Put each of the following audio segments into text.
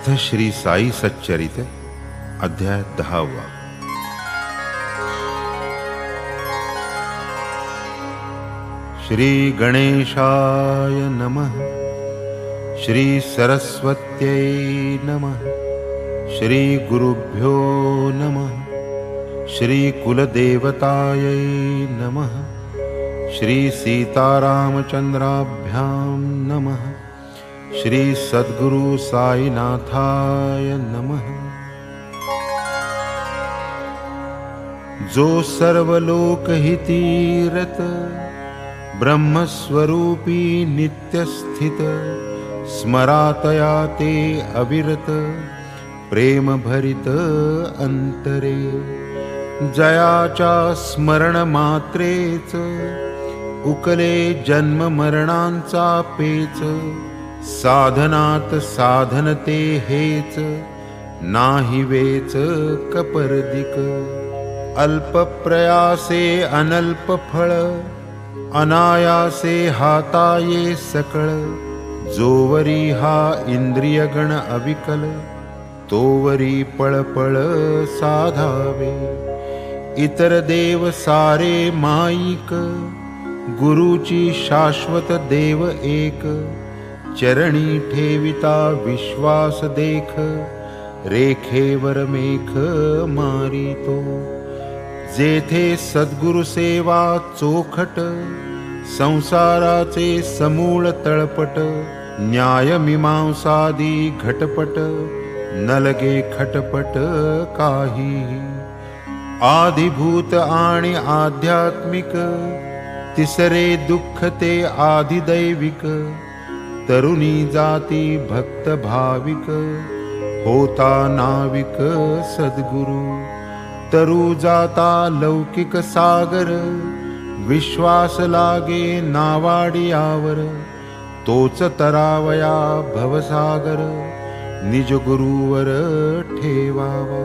अथ श्री साई सच्चरित अध्याय 10। श्री गणेशाय नमः। श्री सरस्वत्यै नमः। श्री गुरुभ्यो नमः। श्री कुलदेवतायै नमः। श्री सीतारामचंद्राभ्यां नमः। श्री सद्गुरु साईनाथाय नमः। जो सर्वलोकहितीरत ब्रह्मस्वरूपी नित्यस्थित स्मरातया ते अविरत प्रेम भरित अंतरे जयाच्या स्मरण मात्रेच उकले जन्म मरणांचा पेच साधनात साधनते हेच नाही वेच कपर्दिक अल्प प्रयासे अनल्प फळ अनायासे हाताये सकळ जोवरी हा इंद्रियगण अविकल तोवरी पळपळ साधावे इतर देव सारे माईक गुरुची शाश्वत देव एक चरणी ठेविता विश्वास देख रेखेवर मेख मारितो जेथे सद्गुरु सेवा चोखट संसाराचे समूळ तळपट न्याय मीमांसादी घटपट नलगे खटपट काही आदिभूत आणि आध्यात्मिक तिसरे दुःख ते आदिदैविक तरुणी जाती भक्त भाविक होता नाविक सद्गुरु तरु जाता लौकिक सागर विश्वास लागे नावाडियावर तोच तरावया भवसागर निज गुरुवर ठेवावा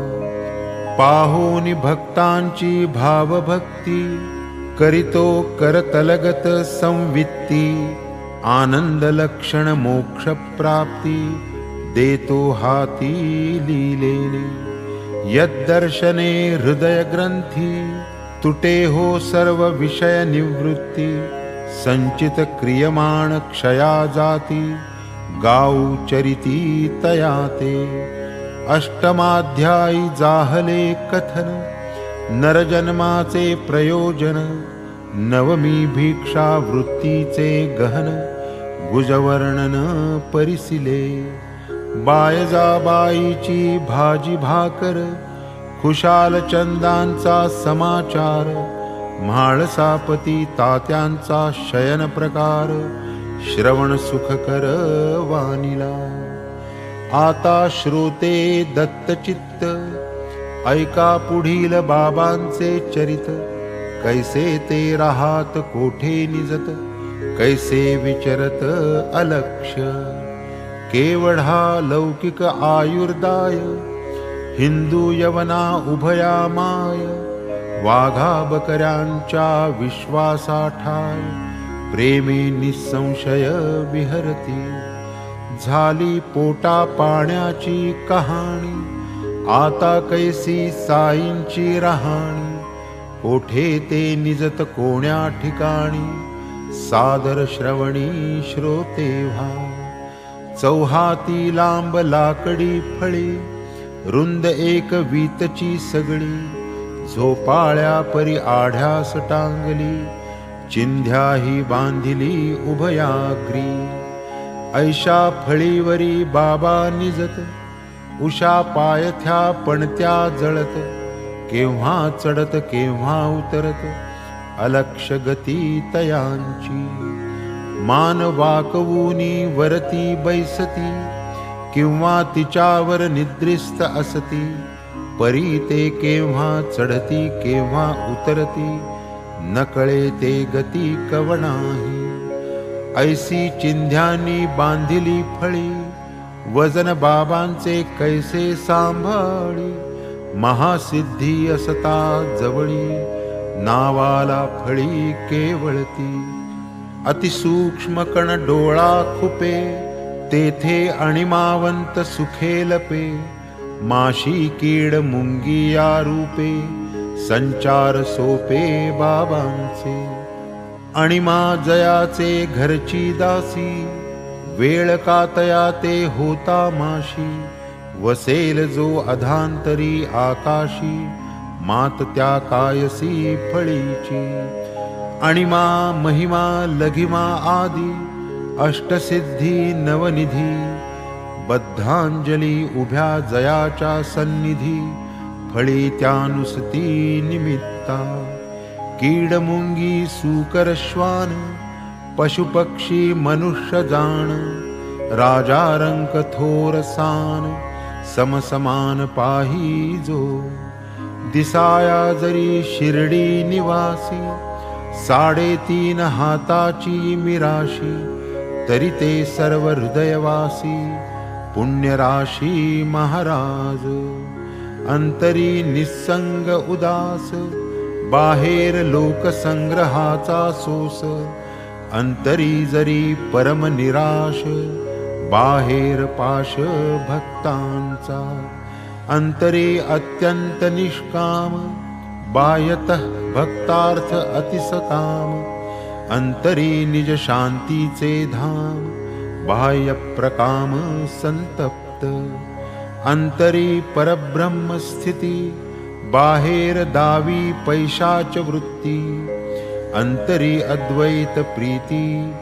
पाहोनी भक्तांची भावभक्ती करितो करतलगत संवित्ती आनंद लक्षण मोक्ष प्राप्ती देतो हाती लीलेने यद्दर्शने हृदय ग्रंथी तुटे हो सर्व विषय निवृत्ती संचित क्रियमाण क्षया जाती गाऊ चरिती तयाते अष्टमाध्यायी जाहले कथन नरजन्माचे प्रयोजन नवमी भिक्षा वृत्तीचे गहन गुजवर्णन परिसिले बायजाबाईची भाजी भाकर खुशाल चंदांचा समाचार म्हाळसापती तात्यांचा शयन प्रकार श्रवण सुखकर वानिला आता श्रोते दत्तचित्त ऐका पुढील बाबांचे चरित कैसे ते राहात कोठे निजत कैसे विचरत अलक्ष्य केवळ हा लौकिक आयुर्दाय हिंदू यवना उभया माय वाघा बकऱ्यांच्या विश्वासाठाय प्रेमे निसंशय विहरती झाली पोटा पाण्याची कहाणी आता कैसी साईंची राहाणी कोठे ते निजत कोण्या ठिकाणी सादर श्रवणी श्रोते व्हा चौहाती लांब लाकडी फळी रुंद एक वीतची सगळी झोपाळ्या परी आढ्यास टांगली चिंध्याही बांधिली उभयाग्री ऐशा फळीवरी बाबा निजत उषा पायथ्या पणत्या जळत केव्हा चढत केव्हा उतरत अलक्ष गती तयांची मान वाकवूनी वरती बैसती किंवा तिच्यावर निद्रिस्त असती परी ते केव्हा चढती केव्हा उतरती नकळे ते गती कवणाही ऐसी चिंध्यानी बांधिली फळी वजन बाबांचे कैसे सांभाळी महासिद्धी असता जवळी नावाला फळी केवळती अतिसूक्ष्म कण डोळा खुपे तेथे अणिमावंत सुखेलपे, माशी कीड मुंगी या रूपे, संचार सोपे बाबांचे. अणिमा जयाचे घरची दासी, वेळ कातया ते होता माशी. वसेल जो अधांतरी आकाशी, मात त्या कायसी फळीची. अणिमा महिमा लघिमा आदी, अष्टसिद्धी नवनिधी. बद्धांजली उभ्या जयाच्या सन्निधी, फळी त्यानुसती निमित्ता. कीड मुंगी सूकर श्वान, पशुपक्षी मनुष्य जाण. राजा रंक थोर सान, समसमान पाही जो. दिसाया जरी शिर्डी निवासी, 3.5 हाताची मिराशी. तरी ते सर्व हृदयवासी, पुण्यराशी महाराज. अंतरी निस्संग उदास, बाहेर लोकसंग्रहाचा सोस. अंतरी जरी परम निराश, बाहेर पाश भक्तांचा. अंतरे अत्यंत निष्काम, बाह्यतः भक्तार्थ अतिसकाम. अंतरी निज शांतीचे धाम, बाह्य प्रकाम संतप्त. अंतरी परब्रह्म स्थिती, बाहेर दावी पैशाच वृत्ती. अंतरी अद्वैत प्रीती,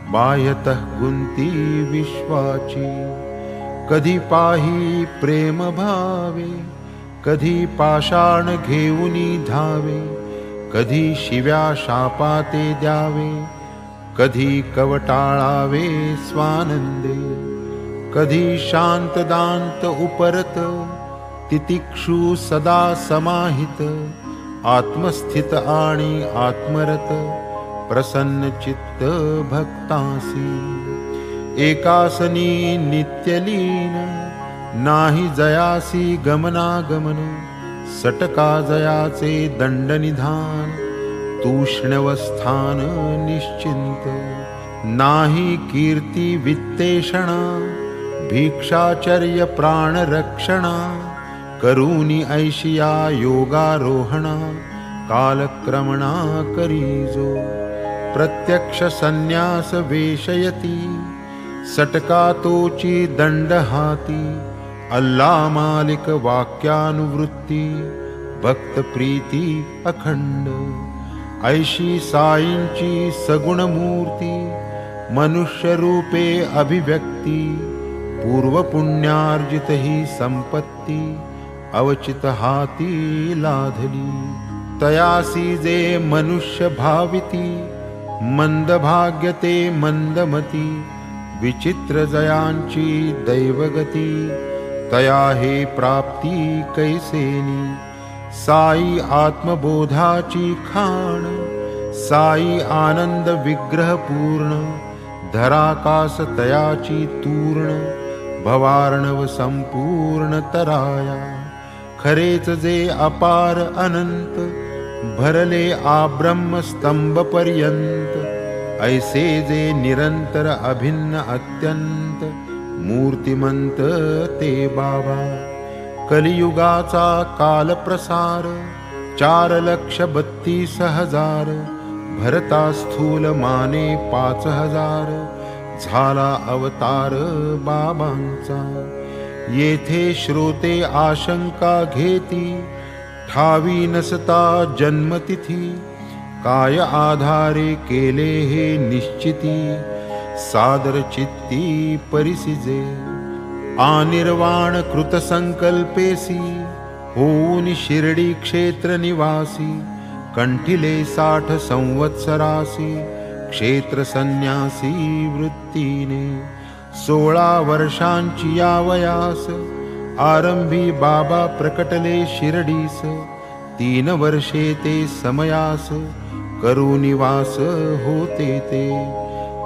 बाह्यतः गुंती विश्वाची. कधी पाही प्रेम भावे, कधी पाषाण घेऊनी धावे. कधी शिव्या शापाते द्यावे, कधी कवटाळावे स्वानंदे. कधी शांत दांत उपरत, तितिक्षु सदा समाहित. आत्मस्थित आणि आत्मरत, प्रसन्न चित्त भक्तासी. एकासनी नित्यलीन, नाही जयासी गमनागमन. सटका जयाचे दंडनिधान, तूष्णवस्थान निश्चिंत. नाही कीर्ती वित्तेषणा, भिक्षाचर्य प्राणरक्षणा. करूनी ऐशिया योगारोहणा, कालक्रमणा करीजो. प्रत्यक्ष संन्यास वेशयती, सटका तोची दंड हाती. अल्ला मालिक वाक्यानुवृत्ती, भक्त प्रीती अखंड. ऐशी साईंची सगुण मूर्ती, मनुष्य रूपे अभिव्यक्ती. पूर्व पुण्यार्जित ही संपत्ती, अवचित हाती लाधली. तयासी जे मनुष्य भाविती, मंदभाग्य ते मंदमती. विचित्र जयांची दैवगती, तया हे प्राप्ती कैसेनी. साई आत्मबोधाची खाण, साई आनंद विग्रह पूर्ण. धराकास तयाची तूर्ण, भवार्णव संपूर्ण तराया. खरेच जे अपार अनंत, भरले आब्रह्म स्तंभ पर्यंत. ऐसे जे निरंतर अभिन्न अत्यंत, मूर्तिमंत ते बाबा. कलियुगाचा काल प्रसार, 4,32,000. भरता स्थूल माने 5,000. झाला अवतार बाबांचा. येथे श्रोते आशंका घेती, ठावी नसता जन्मतिथी. काय आधारे केले हे निश्चिती, सादर चित्ती परिसिजे. आनिर्वाण कृत संकल्पेसी, होऊन शिर्डी क्षेत्र निवासी. कंठिले 60 संवत्सरासी, क्षेत्र संन्यासी वृत्तीने. 16 वर्षांची या वयास, आरंभी बाबा प्रकटले शिर्डीस. 3 वर्षे ते समयास, करू निवास होते ते.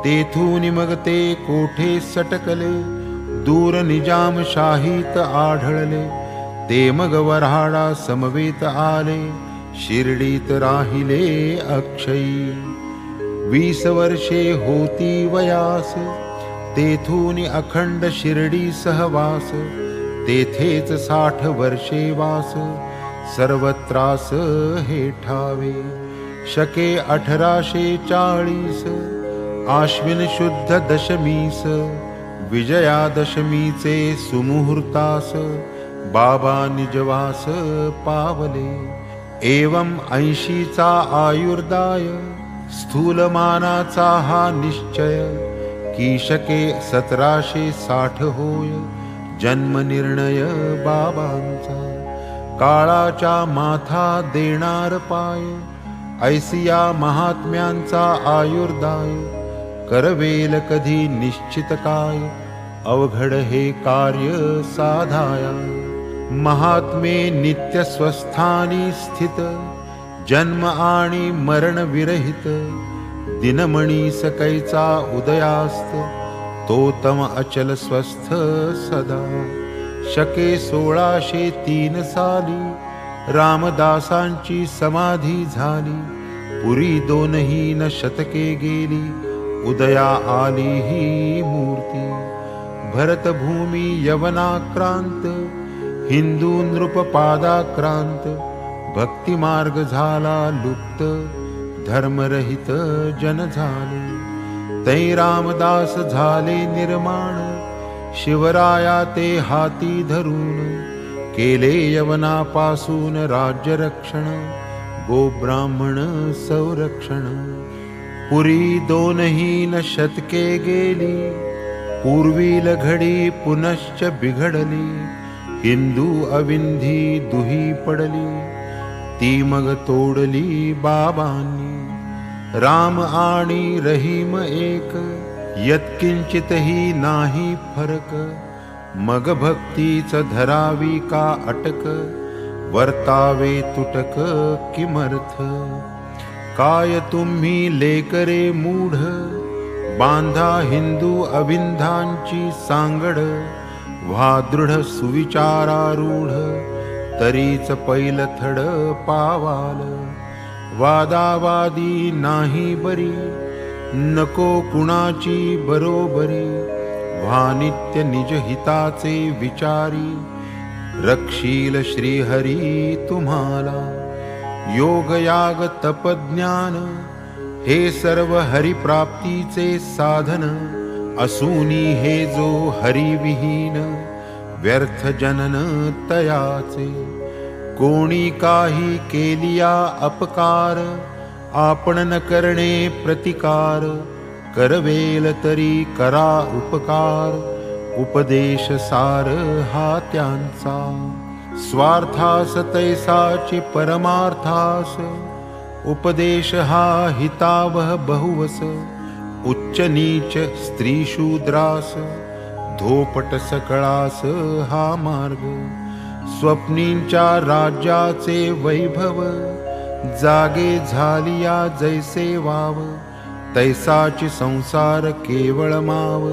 तेथून मग ते कोठे सटकले, दूर निजाम शाहीत आढळले. ते मग वऱ्हाडा समवेत आले, शिर्डीत राहिले अक्षयी. 20 वर्षे होती वयास, तेथून अखंड शिर्डी सहवास, तेथेच 60 वर्षे वास, सर्वत्रास हे ठावे. शके 1840, आश्विन शुद्ध दशमीस, विजयादशमीचे सुमुहूर्तास, बाबा निजवास पावले. एवं 80चा आयुर्दाय, स्थूलमानाचा हा निश्चय, की शके 1760 होय जन्मनिर्णय बाबांचा. काळाच्या माथा देणार पाय, ऐसिया महात्म्यांचा आयुर्दाय, करवेल कधी निश्चित काय, अवघड हे कार्य साधाया. महात्मे नित्य स्वस्थानी स्थित, जन्म आणि मरण विरहित, दिनमणी सकैचा उदयास्त, तो तम अचल स्वस्थ सदा. शके 1603 साली, रामदासांची समाधी झाली, पुरी 2 शतके गेली, उदया आली ही मूर्ती. भरतभूमी यवनाक्रांत, हिंदू नृपपादाक्रांत, भक्तिमार्ग झाला लुप्त, धर्मरहित जन झाले. तै रामदास झाले निर्माण, शिवराया ते हाती धरून, केले यवनापासून राज्य रक्षण, गोब्राह्मण संरक्षण. पुरी 2 शतके गेली, पूर्वील घडी पुनश्च बिघडली, हिंदू अविंधी दुही पडली, ती मग तोडली बाबांनी. राम आणि रहीम एक, यत्किंचितही नाही फरक, मग भक्तीच धरावी का अटक, वर्तावे तुटक किमर्थ. काय तुम्ही लेकरे मूढ, बांधा हिंदू अविंधांची सांगड, व्हा दृढ सुविचारारूढ, तरीच पैलथड पावाल. वादावादी नाही बरी, नको कुणाची बरोबरी, व्हा नित्य निज हिताचे विचारी, रक्षील श्रीहरी तुम्हाला. योग याग तपज्ञान, हे सर्व हरिप्राप्तीचे साधन, असूनी हे जो हरिविहीन, व्यर्थ जनन तयाचे. कोणी काही केलिया अपकार, आपण न करणे प्रतिकार, करवेल तरी करा उपकार, उपदेश सार हा त्यांचा. स्वार्थास तैसाची परमार्थास, उपदेश हा हितावह बहुवस. उच्च नीच स्त्री शूद्रास, धोपट सकळास हा मार्ग. स्वप्नींच्या राज्याचे वैभव, जागे झालिया जैसे वाव, तैसाची संसार केवळ माव,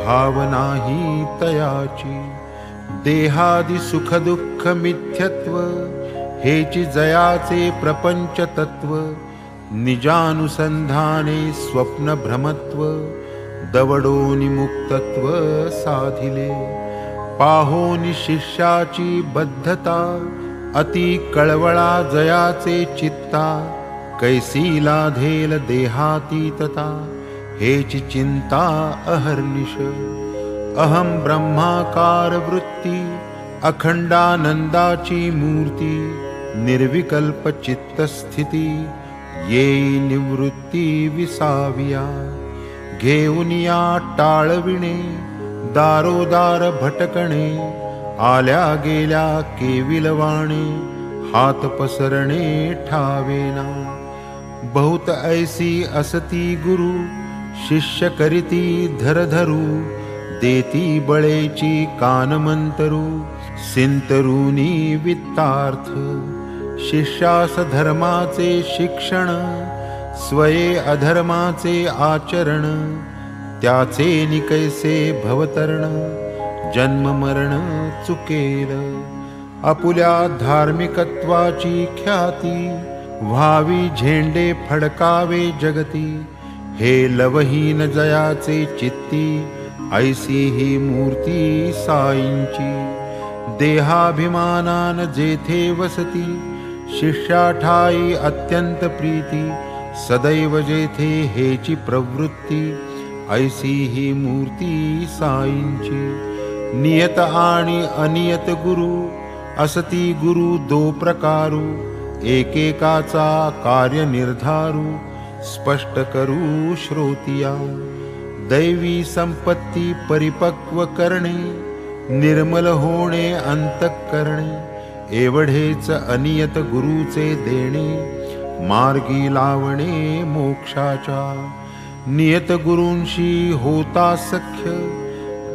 भाव नाही तयाची. देहादि सुख दुःख मिथ्यत्व, हेची जयाचे प्रपंच तत्व. निजानुसंधाने स्वप्न भ्रमत्व, दवडोनि मुक्तत्व साधिले. पाहोनि शिष्याची बद्धता, अति कळवळा जयाचे चित्ता. कैसी लाधेल देहातीतता, हेची चिंता अहर्निश. अहम ब्रह्माकार वृत्ती, अखंडानंदाची मूर्ती. निर्विकल्प चित्तस्थिती, येई निवृत्ती विसाविया. घेऊनिया टाळविणे, दारोदार भटकणे. आल्या गेल्या केविलवाणे, हात पसरणे ठावेना. बहुत ऐसी असती गुरु, शिष्य करीती धरधरू. देती बळेची कानमंतरू, सिंतरुनी वित्तार्थ. शिष्यास धर्माचे शिक्षण, स्वये अधर्माचे आचरण. त्याचे निकैसे भवतरण, जन्म मरण चुकेल. आपुल्या धार्मिकत्वाची ख्याती, व्हावी झेंडे फडकावे जगती. हे लवहीन जयाचे चित्ती, ऐसी ही मूर्ती साईंची, देहाभिमानान जेथे वसती, शिष्या ठाई अत्यंत प्रीती, सदैव जेथे हेची प्रवृत्ती, ऐसी ही मूर्ती साईंची. नियत आणि अनियत गुरु, असती गुरु दो प्रकारू, एकेकाचा कार्य निर्धारू, स्पष्ट करू श्रोतिया. दैवी संपत्ती परिपक्व करणे, निर्मल होणे अंतःकरणे, एवढेच अनियत गुरुचे देणे, मार्गी लावणे मोक्षाच्या. नियत गुरूंशी होता सख्य,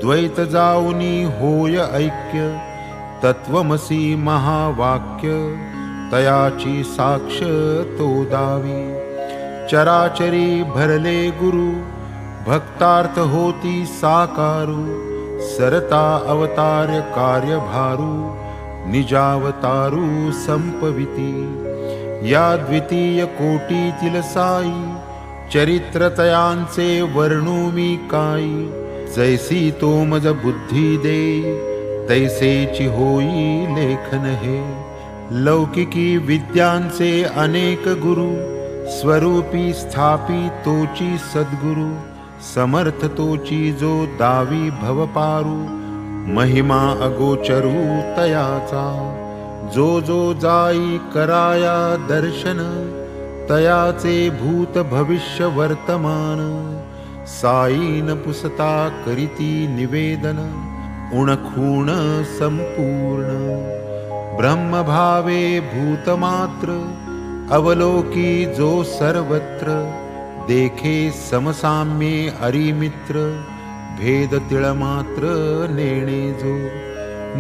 द्वैत जाऊनी होय ऐक्य, तत्वमसी महावाक्य, तयाची साक्ष तो दावी. चराचरी भरले गुरु, भक्तार्थ होती साकारू, सरता अवतार्य कार्यभारू, निजावतारू संपविती. या द्वितीय कोटीतील साई, चरित्रतयांचे वर्णूमी काई, जैसी तो मज बुद्धी देई, तैसेची होई लेखन हे. लौकिकी विद्यांचे अनेक गुरु, स्वरूपी स्थापी तोची सद्गुरु, समर्थ तोची जो दावी भवपारू, महिमा अगोचरू तयाचा. जो जो जाई कराया दर्शन, तयाचे भूत भविष्य वर्तमान, साईन पुसता करीती निवेदन, उणखूण संपूर्ण. ब्रह्मभावे भूतमात्र, अवलोकी जो सर्वत्र, देखे समसाम्ये अरिमित्र, भेद तिळमात्र नेणे जो.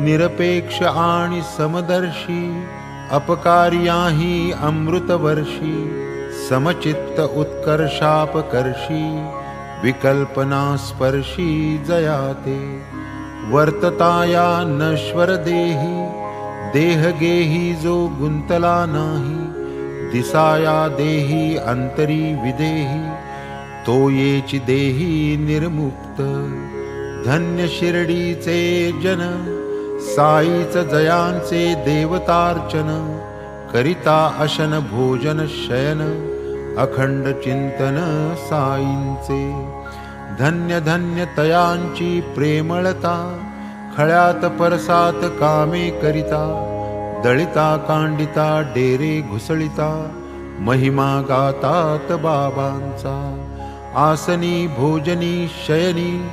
निरपेक्ष आणि समदर्शी, अपकार्याही अमृतवर्षी, समचित्त उत्कर्षापकर्षी, विकल्पना स्पर्शी जयाते. वर्तताया नश्वर देही, देह गेही जो गुंतला नाही, दिसाया देही अंतरी विदेही, तो येची देही निर्मुक्त. धन्य शिर्डीचे जन, साईच जयांचे देवतार्चन, करिता अशन भोजन शयन, अखंड चिंतन साईंचे. धन्य धन्य तयांची प्रेमळता, खळ्यात परसात कामे करिता, दळिता कांडिता डेरे घुसळिता, महिमा गातात बाबांचा. आसनी भोजनी शयनी,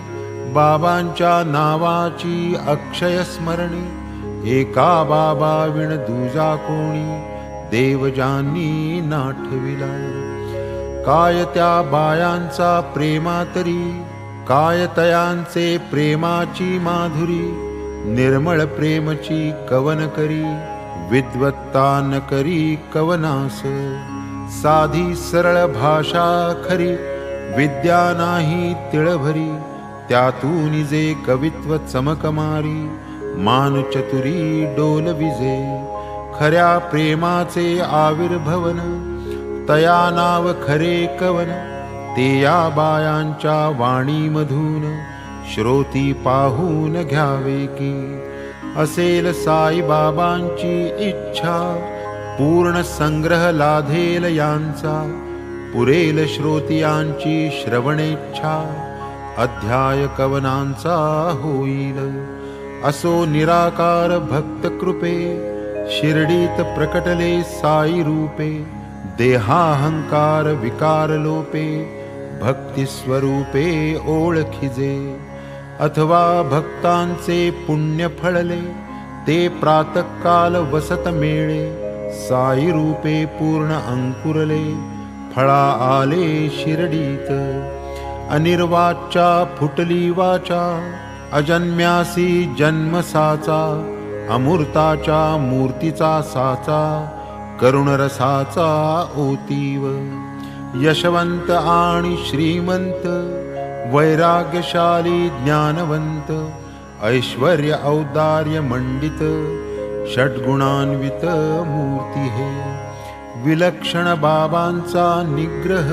बाबांच्या नावाची अक्षय स्मरणी, एका बाबा विण दुजा कोणी, देवजांनी नाठविला. काय त्या बायांचा प्रेमातरी, काय तयांचे प्रेमाची माधुरी, निर्मळ प्रेमची कवन करी, विद्वत्ता न करी कवनास. साधी सरळ भाषा खरी, विद्या नाही तिळभरी, त्यातून जे कवित्व चमक मारी, मान चतुरी डोल विजे. खऱ्या प्रेमाचे आविर्भवन, तया नाव खरे कवन, ते या बायांच्या वाणीमधून, श्रोती पाहून घ्यावे की. असेल साईबाबांची इच्छा, पूर्ण संग्रह लाधेल यांचा, पुरेल श्रोतियांची श्रवणेच्छा, अध्याय कवनांचा होईल. असो निराकार भक्त कृपे, शिर्डीत प्रकटले साई रूपे, देहाहंकार विकार लोपे, भक्ती स्वरूपे ओळखिजे. अथवा भक्तांचे पुण्य फळले, ते प्रातःकाल वसत मेळे, साई रूपे पूर्ण अंकुरले, फळा आले शिर्डीत. अनिर्वाच्या फुटली वाचा, अजन्म्यासी जन्म साचा, अमूर्ताच्या मूर्तीचा साचा, करुणरसाचा ओतीव. यशवंत आणि श्रीमंत, वैराग्यशाली ज्ञानवंत, ऐश्वर्य औदार्य मंडित, षड्गुणान्वित मूर्ती हे. विलक्षण बाबांचा निग्रह,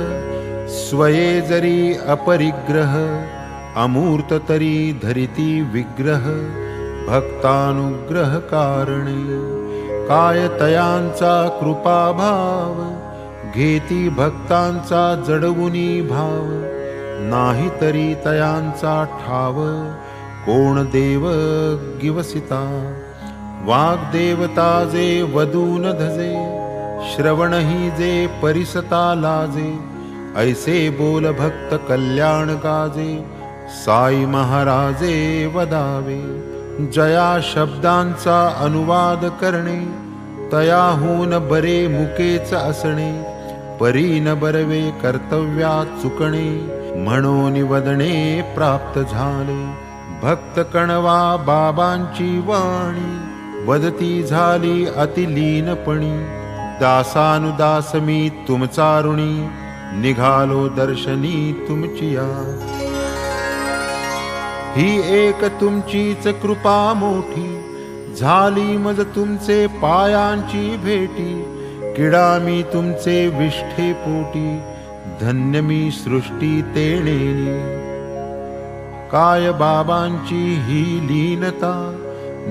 स्वये जरी अपरिग्रह, अमूर्त तरी धरिती विग्रह भक्तानुग्रह कारणे काय तयांचा कृपाभाव घेती भक्तांचा जडवुनी भाव नाही तरी तयांचा ठाव कोण देव गिवसिता वाग्देवता जे वदून धजे श्रवण ही जे परिसता लाजे ऐसे बोल भक्त कल्याण गाजे साई महाराजे वदावे जया शब्दांचा अनुवाद करणे तयाहून बरे मुकेच असणे परी न बरवे कर्तव्यात चुकणे म्हणून वदणे प्राप्त झाले भक्त कणवा बाबांची वाणी वदती झाली अतिलीनपणी दासानुदास मी तुमचा ऋणी निघालो दर्शनी तुमचिया ही एक तुमचीच कृपा मोठी झाली मज तुमचे पायांची भेटी किडा मी तुमचे विष्ठे पोटी धन्य मी सृष्टी तेणेनी काय बाबांची ही लीनता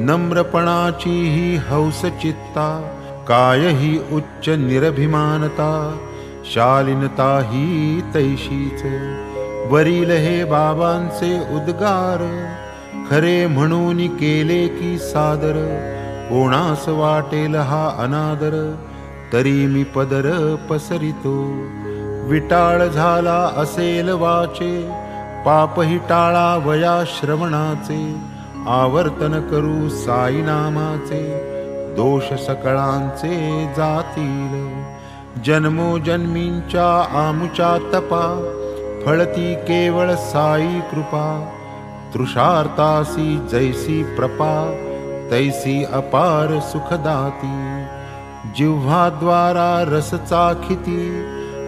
नम्रपणाची ही हौस चित्ता काय ही उच्च निरभिमानता शालीनता ही तैशीच वरील हे बाबांचे उद्गार खरे म्हणून केले की सादर कोणास वाटेल हा अनादर तरी मी पदर पसरितो विटाळ झाला असेल वाचे पापही टाळा वया श्रवणाचे आवर्तन करू साई नामाचे दोष सकळांचे जातील जन्मोजन्मींच्या आमुच्या तपा फळती केवळ साई कृपा तृषार्तासी जैसी प्रपा तैसी अपार सुखदाती जिव्हाद्वारा रस चाखिती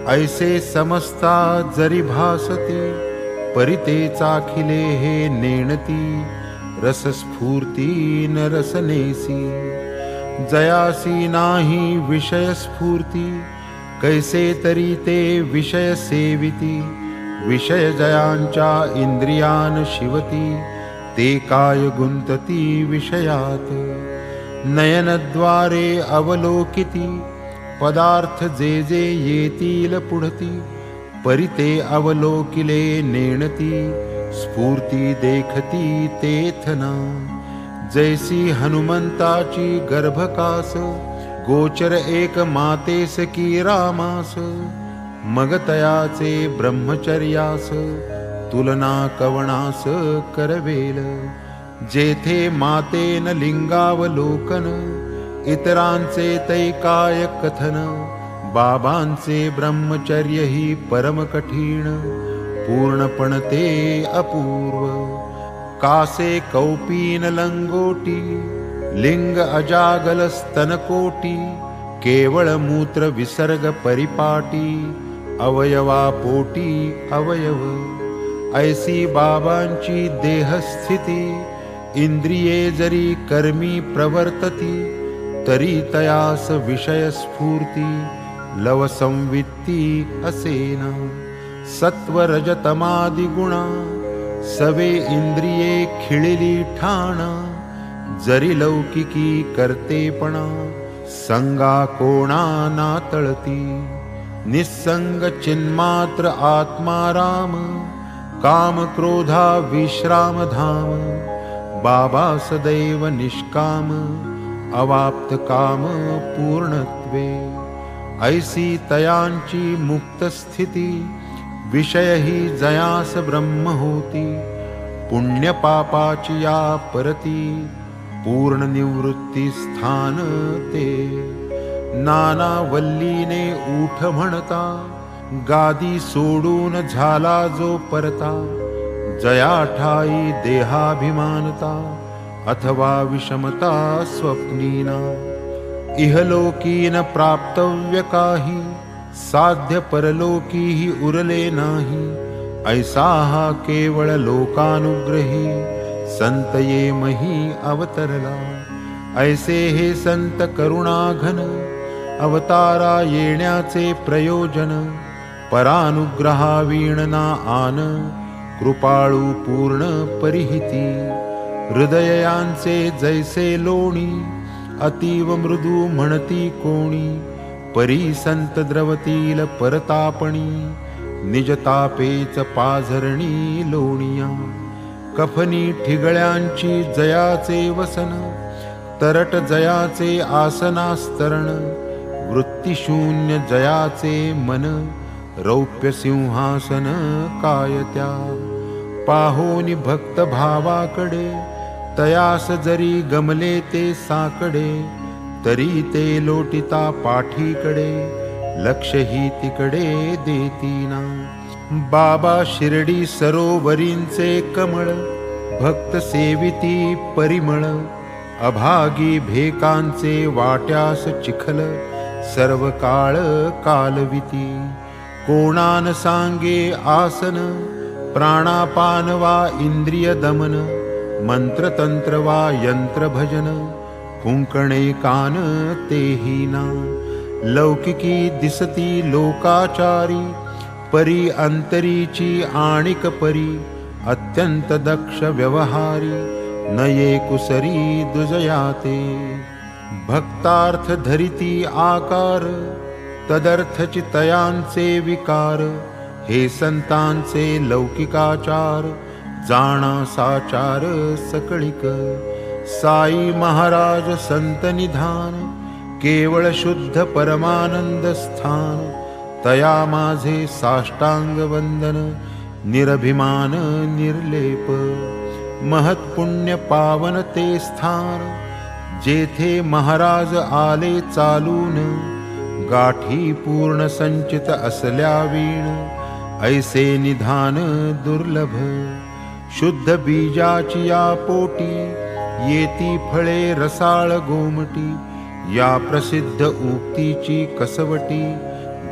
ऐसे समजता जरी भासती परिते चाखिले हे नेणती रसस्फूर्ती न रसनेसी जयासी नाही विषय स्फूर्ती कैसे तरी ते विषय सेविती विषय जयांच्या इंद्रियान शिवती ते काय गुंतती विषयात नयनद्वारे अवलोकिती पदार्थ जे जे येतील पुढती परिते अवलोकिले नेणती स्फूर्ती देखती तेथना जैसी हनुमंताची गर्भकास गोचर एक मातेस की रामास मग तयाचे ब्रह्मचर्यास तुलना कवणास करवेल जेथे मातेन लिंगावलोकन इतरांचे तैकाय कथन बाबांचे ब्रह्मचर्य ही परम कठीण पूर्णपण ते अपूर्व कासे कौपीन लंगोटी लिंग अजागल स्तनकोटी केवळ मूत्र विसर्ग परिपाटी अवयवा पोटी अवयव ऐसी बाबांची देहस्थिती इंद्रिये जरी कर्मी प्रवर्तती तरी तयास विषय स्फूर्ती लव संवित्ती असेना सत्व रजतमादि गुणा सवे इंद्रिये खिळिली ठाणा जरी लौकिकी करतेपणा संगा कोणा नातळती निसंग चिन्मात्र आत्माराम काम क्रोधा विश्राम धाम बाबा सदैव निष्काम अवाप्त काम पूर्णत्वे ऐसी तयांची मुक्त स्थिती विषय ही जयास ब्रह्म होती पुण्य पापाची या परती पूर्ण निवृत्ती स्थान ते नाना वल्लीने उठ म्हणता गादी सोडून झाला जो परता जया ठाई देहाभिमानता अथवा विषमता स्वप्नीना इहलोकीन प्राप्तव्य काही साध्य परलोकीही उरले नाही ऐसा हा केवळ लोकानुग्रही संत ये मही अवतरला ऐसे हे संत करुणाघन अवतारा येण्याचे प्रयोजन परानुग्रहा वीण ना आन कृपाळू पूर्ण परिहिती, हृदयांचे जैसे लोणी, अतीव मृदू म्हणती कोणी, परी संत द्रवतील परतापणी, निजतापेच पाझरणी लोणिया, कफनी ठिगळ्यांची जयाचे वसन, तरट जयाचे आसनास्तरण, वृत्तिशून्य जयाचे मन, रौप्य सिंहासन कायत्या, पाहोनी भक्त भावाकडे, तयास जरी गमले ते साकडे, तरी ते लोटिता पाठीकडे, लक्षही तिकडे देतीना. बाबा शिर्डी सरोवरींचे कमळ, भक्त सेविती परिमळ, अभागी भेकांचे वाट्यास चिखल, सर्व काळ कालविती, कोणान सांगे आसन, प्राणापान वा इंद्रिय दमन, मंत्रतंत्र वा यंत्र भजन, कुंकणे कान तेही ना, लौकिकी दिसती लोकाचारी, परी अंतरीची आणिक परी, अत्यंत दक्ष व्यवहारी, नये कुसरी दुजयाते, भक्तार्थ धरिती आकार, तदर्थचितयांचे विकार, हे संतांचे लौकिकाचार, जाणा साचार सकळिक, साई महाराज संत निधान, केवळ शुद्ध परमानंद स्थान, तया माझे साष्टांग वंदन, निरभिमान निर्लेप, महत्पुण्य पावन ते स्थान, जेथे महाराज आले चालून, गाठी पूर्ण संचित असल्या वीण, ऐसे निधान दुर्लभ, शुद्ध बीजाची या पोटी, येती फळे रसाळ गोमटी, या प्रसिद्ध उक्तीची कसवटी,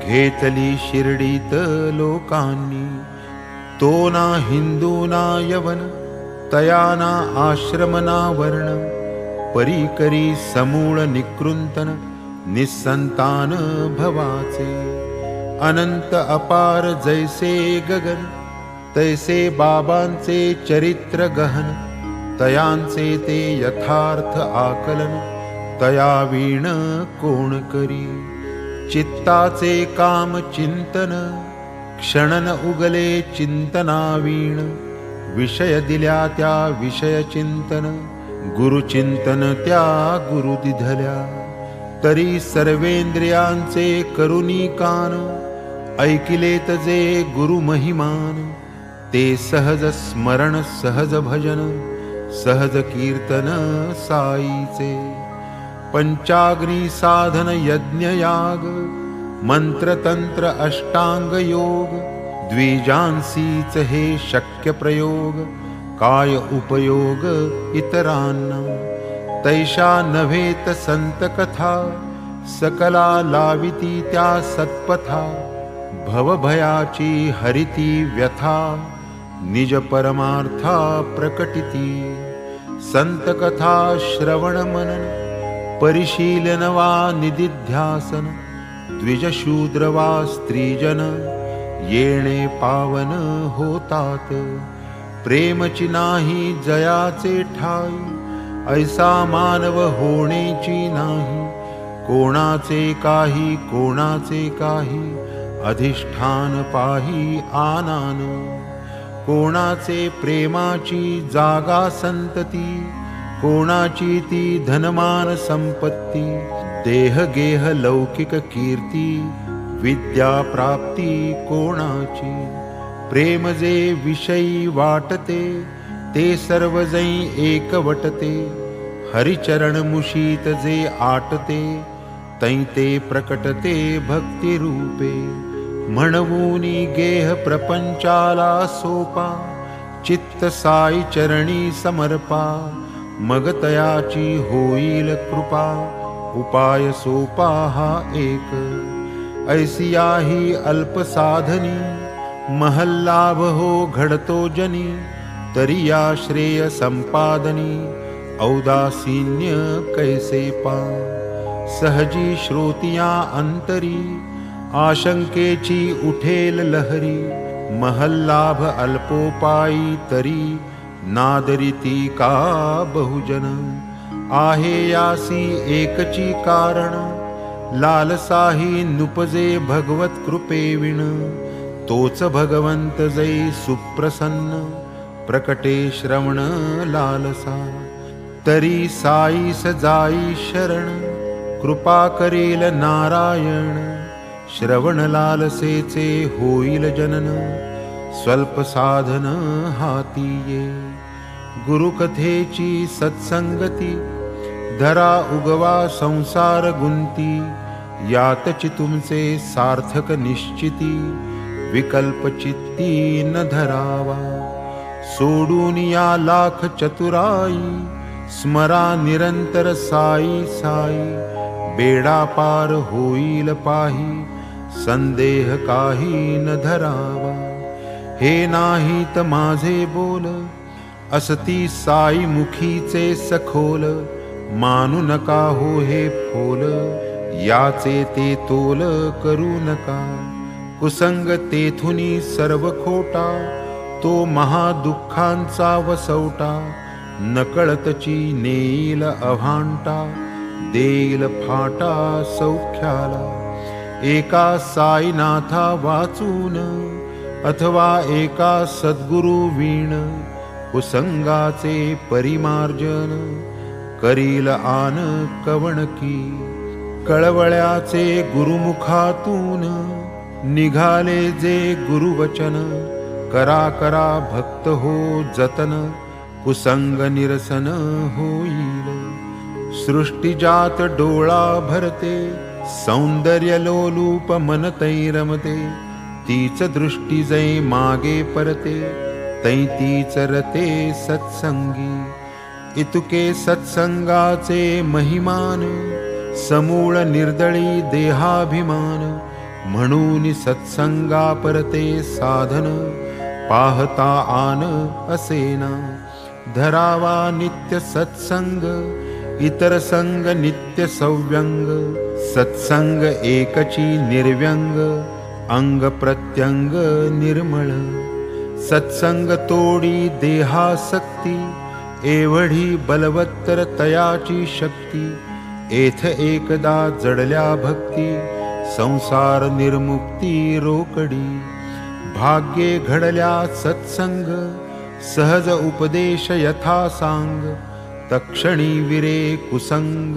घेतली शिर्डीत लोकांनी, तो ना हिंदू ना यवन, तया ना आश्रम ना वर्ण, परी करी समूळ निकृंतन, निसंतान भवाचे, अनंत अपार जैसे गगन, तैसे बाबांचे चरित्र गहन, तयांचे ते यथार्थ आकलन, तया वीण कोण करी, चित्ताचे काम चिंतन, क्षणन उगले चिंतनावीण, विषय दिल्या त्या विषय चिंतन, गुरुचिंतन त्या गुरु दिधल्या, तरी सर्वेंद्रियांचे करुणी कान, ऐकिलेत जे गुरु महिमान, ते सहज स्मरण सहज भजन, सहज कीर्तन साईचे, पंचाग्नी साधन यज्ञ याग, मंत्रतंत्र अष्टांग योग, द्विजांसीच हे शक्य प्रयोग, काय उपयोग इतरांना, तैशा नव्हेत संत कथा, सकला लाविती त्या सत्पथा, भवभयाची हरिती व्यथा, निज परमार्था प्रकटिती, संत कथा श्रवण मनन, परिशीलन वा निदिध्यासन, द्विजशूद्र वा स्त्रीजन, येणे पावन होतात, प्रेमची नाही जयाचे ठाई, ऐसा मानव होणेची नाही, कोणाचे काही अधिष्ठान पाही आनान, कोणाचे प्रेमाची जागा संतती, कोणाची ती धनमान संपत्ती, देह गेह लौकिक कीर्ती, विद्या प्राप्ती कोणाची, प्रेम जे विषयी वाटते, ते सर्व जै एकवटते, हरिचरण मुशीत जे आटते, तै ते प्रकटते भक्ती रूपे, म्हणवूनी गेह प्रपंचाला सोपा, चित्त साई चरणी समर्पा, मग तयाची होईल कृपा, उपाय सोपा हा एक, ऐसिया ही अल्प साधनी, महल्लाभ हो घडतो जनी, तरी या श्रेय संपादनी, औदासीन्य कैसे पा, सहजी श्रोतिया अंतरी, आशंकेची उठेल लहरी, महल्लाभ अल्पोपायी तरी नादरिती का बहुजन. आहे यासी एकची कारण लालसाही नुपजे भगवत कृपेविण. तोच भगवंत जै सुप्रसन्न प्रकटे श्रवण लालसा. तरी साईस जाई शरण कृपा करेल नारायण. श्रवण लालसेचे होईल जनन स्वल्प साधन हाती ये. गुरुकथेची सत्संगती धरा उगवा संसार गुंती. यातची तुमचे सार्थक निश्चिती विकल्प चित्ती न धरावा. सोडून या लाख चतुराई स्मरा निरंतर साई साई. बेडा पार होईल पाही संदेह काही न धरावा. हे नाहीत माझे बोल असती साई मुखीचे सखोल. मानू नका हो हे फोल याचे ते तोल करू नका. कुसंग तेथुनी सर्व खोटा तो महादुःखांचा वसवटा. नकळतची नेईल अभांटा देईल फाटा सौख्याला. एका साईनाथा वाचून अथवा एका सद्गुरु वीण. कुसंगाचे परिमार्जन करील आन कवणकी. कळवळ्याचे गुरुमुखातून निघाले जे गुरुवचन. करा करा भक्त हो जतन कुसंग निरसन होईल. सृष्टीजात डोळा भरते सौंदर्य लोलूप मन तै रमते. तीच दृष्टी जै मागे परते तै तीच रते सत्संगी. इतुके सत्संगाचे महिमान समूळ निर्दळी देहाभिमान. म्हणून सत्संगा परते साधन पाहता आन असेना. धरावा नित्य सत्संग इतर संग नित्य सव्यंग. सत्संग एकची निर्व्यंग अंग प्रत्यंग निर्मळ. सत्संग तोडी देहासक्ती एवढी बलवत्तर तयाची शक्ती. एथ एकदा जडल्या भक्ती संसार निर्मुक्ती रोकडी. भाग्ये घडल्या सत्संग सहज उपदेश यथा सांग. तक्षणी विरे कुसंग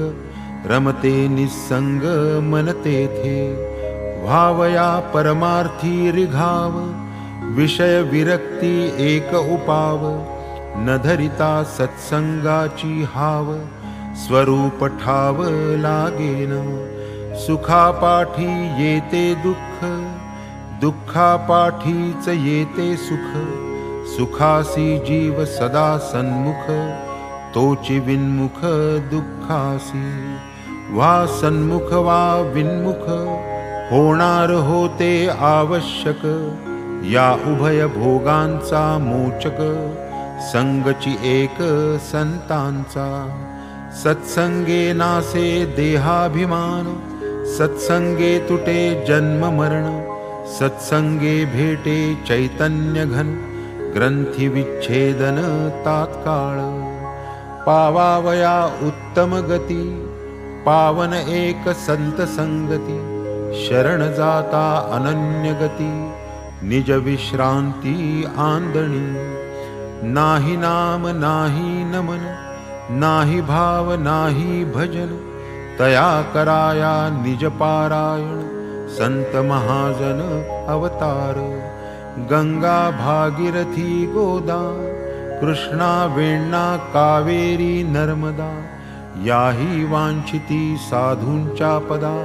रमते निसंग मन तेथे. व्हावया परमार्थी रिघाव विषय विरक्ती एक उपाव. न धरिता सत्संगाची हाव स्वरूप ठाव लागेन. सुखापाठी येते दुःख दुःखापाठीच येते सुख. सुखासी जीव सदा सन्मुख तोची विन्मुख दुःखासी. वा सन्मुख वा विन्मुख होणार होते आवश्यक. या उभय भोगांचा मोचक संगची एक संतांचा. सत्संगे नासे देहाभिमान सत्संगे तुटे जन्म मरण. सत्संगे भेटे चैतन्य घन ग्रंथी विच्छेदन तात्काळ. पावावया उत्तम गती पावन एक संत संगती. शरण जाता अनन्य गती निज विश्रांती आंदणी. नाही नाम नाही नमन नाही भाव नाही भजन. तया कराया निज पारायण संत महाजन अवतार. गंगा भागीरथी गोदा कृष्णा वेण्णा कावेरी नर्मदा. याही वांछिती साधूंच्या पदा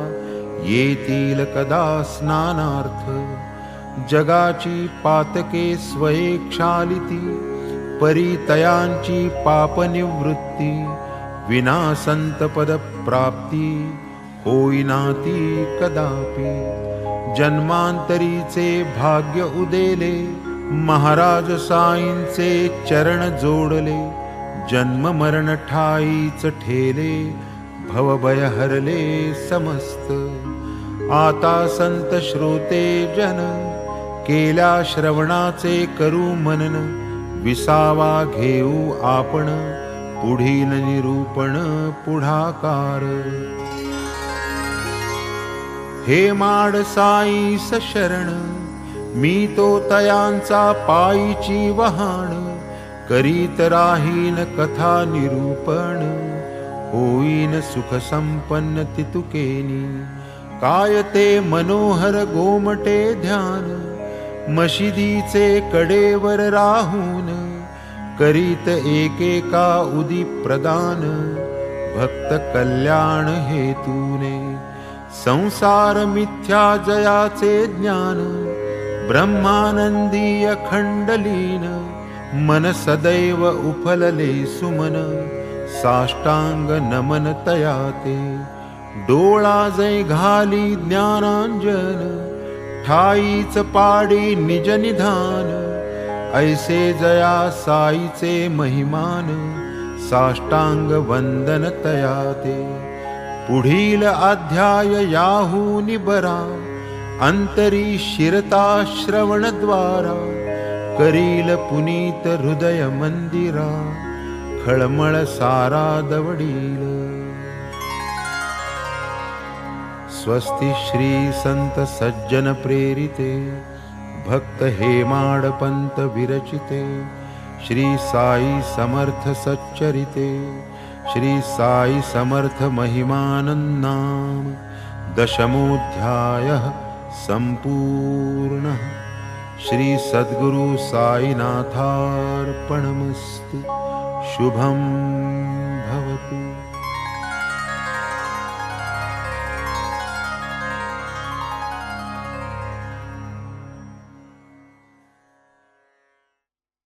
येतील कदा स्नानार्थ. जगाची पातके स्वयेक्षालिती परितयांची पापनिवृत्ती. विना संतपद प्राप्ती होईनाती कदापि. जन्मांतरीचे भाग्य उदेले महाराज साईंचे चरण जोडले. जन्म मरण ठाईच ठेले भवभय हरले समस्त. आता संत श्रोते जन केल्या श्रवणाचे करू मनन, विसावा घेऊ आपण, पुढील निरूपण पुढाकार. हे माड साईस शरण, मी तो तयांचा पायीची वहाण, करीत राहीन कथा निरूपण, होईन सुख संपन्न तितुकेनी. काय ते मनोहर गोमटे ध्यान, मशिदीचे कडेवर राहून, करीत एकेका उदी प्रदान, भक्त कल्याण हेतूने. संसार मिथ्या जयाचे ज्ञान, ब्रह्मानंदी अखंडलीन, मन सदैव उफलले सुमन, साष्टांग नमन तयाते. डोळा जै घाली ज्ञानांजन, ठाईच पाडी निज निधान, ऐसे जया साईचे महिमान, साष्टांग वंदन तयाते. पुढील अध्याय याहूनी बरा, अंतरी शिरता श्रवणद्वारा, करील पुनीत हृदय मंदिरा, खळमळ सारा दवडील. स्वस्ति श्री संत सज्जन प्रेरिते, भक्त हेमाडपंत विरचिते, श्री साई समर्थ सच्चरिते, श्री साई समर्थ महिमानन्नाम दशमोऽध्यायः सम्पूर्णः. श्री सद्गुरु साईनाथार्पणमस्तु. शुभं भवतु.